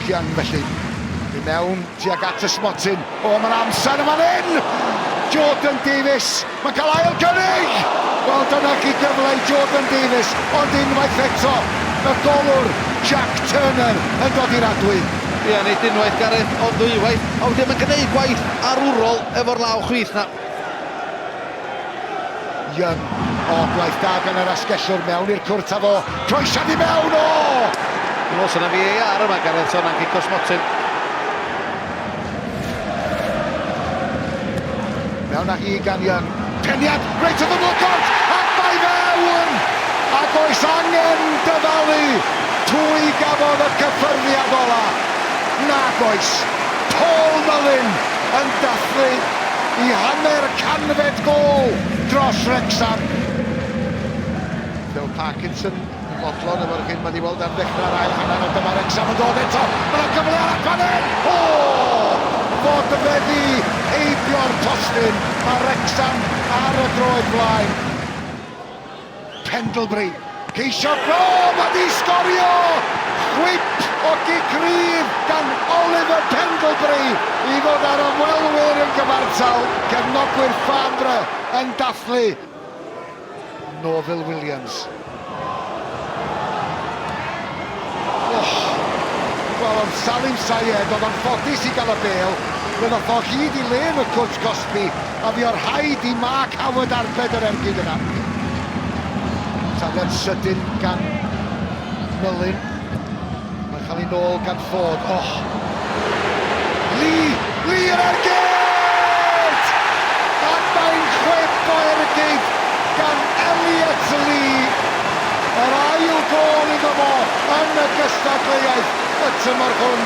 Young felly. I mewn tuag at y smotyn. O, mae'n amser yma'n un! Jordan Davies, mae'n cael ail gynnig! Wel, dyna chi gyfle i Jordan Davies, ond unwaith eto, y golwr Jack Turner yn dod i'r adwy. Ie, nid unwaith Gareth, ond ddwywaith. A wedyn mae'n gwneud gwaith arwrol efo'r law chwith na. Young, o, gwaith da gan yr asgellwr mewn i'r cwrt a fo. Croesiad i mewn, o! Os yna VAR yma Gareth, so yna'n gico smotyn. Mewn â hi gan Young. Peniad, reit o ddymlogod, ac mae fewn! Ac oes angen dyfalu. Pwy gafodd y cyffyrddiad ola? Nag oes. Paul Mullin yn dathlu i hanner canfed gol dros Wrecsam. Phil Parkinson yn fodlon efo'r hyn mae'n ei weld ar ddechrau'r ail hanner, a dyma Wrecsam yn dod eto. Mae'n cyfle ar y panen! O! Fod y feddi eibio'r postyn. Mae Wrecsam ar y droed blaen. Pendlebury. Ceisio go, mae di sgorio! Chwip o gigrydd gan Oliver Pendlebury i ddod ar ymwelwyr yn gyfartal. Cefnogwyr Farnborough yn dathlu. Norville Williams. Wel, ond Salim Sayed oedd yn ffodus i gael y bêl. Roedd o hyd i le yn y cwrt Cosby a fi o'r haid i Mark Howard arbed yr ergyd yna. Taliad sydyn gan Mullin. Mae'n cael ei nôl gan Ford. Oh! Lee yr ergyd! Ac mae'n chwip o ergyd gan Elliot Lee. Yr ail gol iddo fo yn y gystadleuaeth y tymor hwn.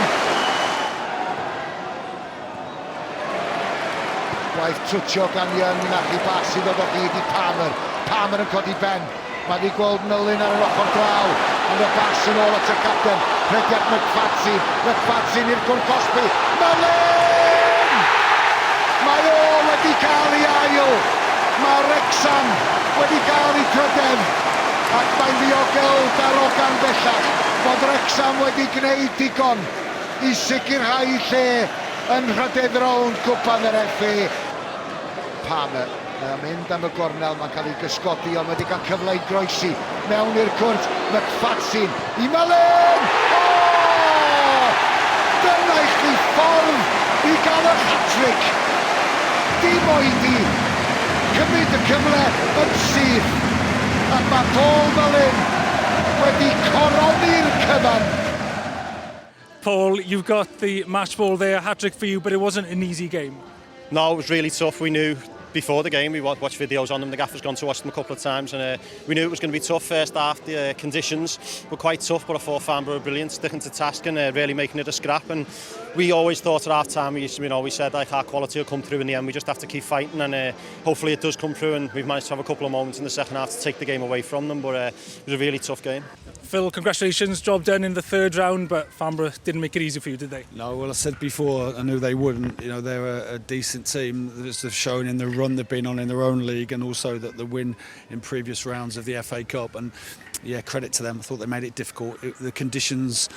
Gwaith twtio gan Young ac i bas i ddod o hyd i Palmer. Palmer yn codi ben. Mae wedi gweld Mullin ar yr ochr draw. Ond y bas yn ôl at y capten. Prediad McFadzean. McFadzean i'r cwrt Cosby. Mullin! Mae o wedi cael ei ail. Mae Wrecsam wedi cael ei trydedd. Ac mae'n ddiogel darogan bellach bod Wrecsam wedi gwneud digon i sicrhau lle yn rhededd rownd Cwpan FA. Palmer. Mae'n mynd am y gornel, mae'n cael ei gysgodi, ond wedi cael cyfle i groesi mewn i'r cwrt. McFadzean i Mullin! O! Dyna i chi ffordd i gael y hat-trick. Dim oedi. Cymryd y cyfle yn syth. Ac mae Paul Mullin wedi coroni'r cyfan. Paul, you've got the match ball there, hat-trick for you, but it wasn't an easy game. No, it was really tough. We knew before the game, we watched videos on them. The gaffer's gone to watch them a couple of times, and we knew it was going to be tough first half. The conditions were quite tough, but I thought Farnborough were brilliant, sticking to task and really making it a scrap. And we always thought at half time, we said like our quality will come through in the end. We just have to keep fighting, and hopefully it does come through. And we've managed to have a couple of moments in the second half to take the game away from them, but it was a really tough game. Phil, congratulations, job done in the third round, but Farnborough didn't make it easy for you, did they? No, well, I said before, I knew they wouldn't. They're a decent team, as they've shown in the run they've been on in their own league, and also that the win in previous rounds of the FA Cup. And yeah, credit to them. I thought they made it difficult. The conditions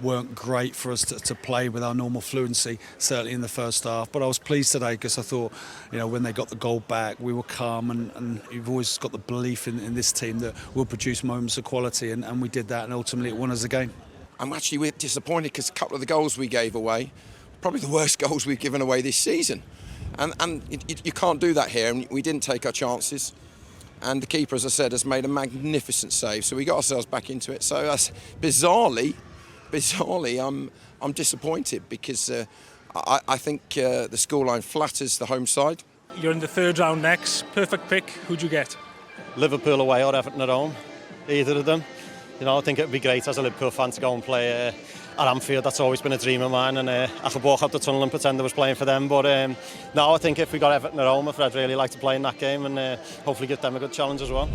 weren't great for us to play with our normal fluency, certainly in the first half. But I was pleased today because I thought, when they got the goal back, we were calm, and you've always got the belief in this team that we'll produce moments of quality, and we did that, and ultimately it won us the game. I'm actually a bit disappointed because a couple of the goals we gave away, probably the worst goals we've given away this season. And you can't do that here, and we didn't take our chances. And the keeper, as I said, has made a magnificent save, so we got ourselves back into it. So that's bizarrely, I'm disappointed because I think the scoreline flatters the home side. You're in the third round next. Perfect pick. Who'd you get? Liverpool away or Everton at home, either of them. I think it'd be great as a Liverpool fan to go and play at Anfield. That's always been a dream of mine, and I could walk out the tunnel and pretend I was playing for them. But no, I think if we got Everton at home, I'd really like to play in that game and hopefully give them a good challenge as well.